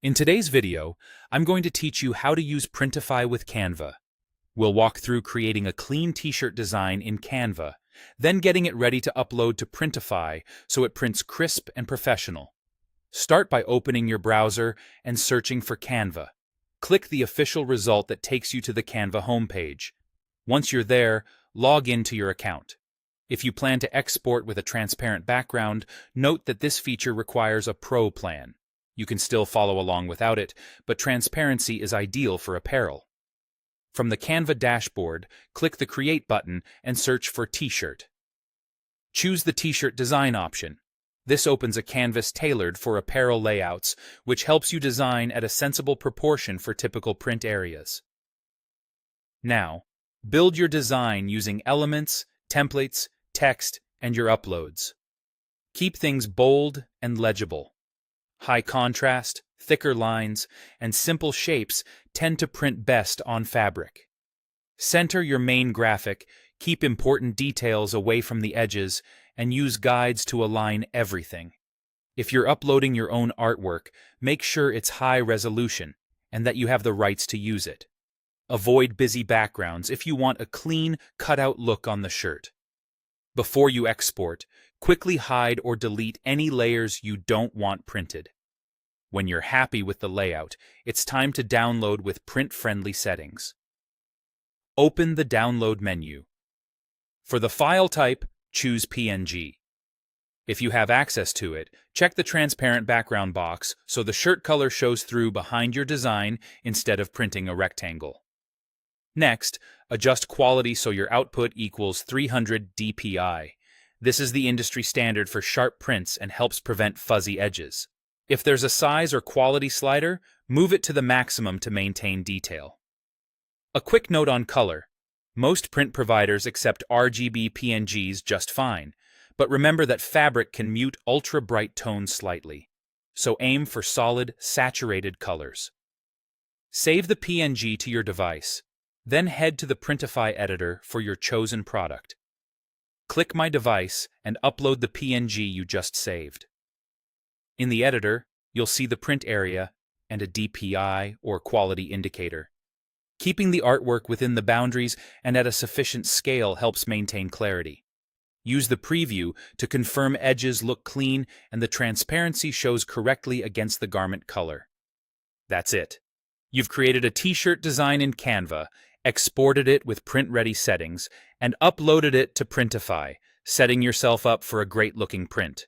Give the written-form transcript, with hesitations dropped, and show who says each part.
Speaker 1: In today's video, I'm going to teach you how to use Printify with Canva. We'll walk through creating a clean t-shirt design in Canva, then getting it ready to upload to Printify so it prints crisp and professional. Start by opening your browser and searching for Canva. Click the official result that takes you to the Canva homepage. Once you're there, log into your account. If you plan to export with a transparent background, note that this feature requires a Pro plan. You can still follow along without it, but transparency is ideal for apparel. From the Canva dashboard, click the Create button and search for T-shirt. Choose the T-shirt design option. This opens a canvas tailored for apparel layouts, which helps you design at a sensible proportion for typical print areas. Now, build your design using elements, templates, text, and your uploads. Keep things bold and legible. High contrast, thicker lines, and simple shapes tend to print best on fabric. Center your main graphic, keep important details away from the edges, and use guides to align everything. If you're uploading your own artwork, make sure it's high resolution and that you have the rights to use it. Avoid busy backgrounds if you want a clean, cut-out look on the shirt. Before you export, quickly hide or delete any layers you don't want printed. When you're happy with the layout, it's time to download with print-friendly settings. Open the Download menu. For the file type, choose PNG. If you have access to it, check the transparent background box so the shirt color shows through behind your design instead of printing a rectangle. Next, adjust quality so your output equals 300 dpi. This is the industry standard for sharp prints and helps prevent fuzzy edges. If there's a size or quality slider, move it to the maximum to maintain detail. A quick note on color. Most print providers accept RGB PNGs just fine, but remember that fabric can mute ultra-bright tones slightly, so aim for solid, saturated colors. Save the PNG to your device, then head to the Printify editor for your chosen product. Click My Device and upload the PNG you just saved. In the editor, you'll see the print area and a DPI or quality indicator. Keeping the artwork within the boundaries and at a sufficient scale helps maintain clarity. Use the preview to confirm edges look clean and the transparency shows correctly against the garment color. That's it. You've created a t-shirt design in Canva, exported it with print-ready settings, and uploaded it to Printify, setting yourself up for a great-looking print.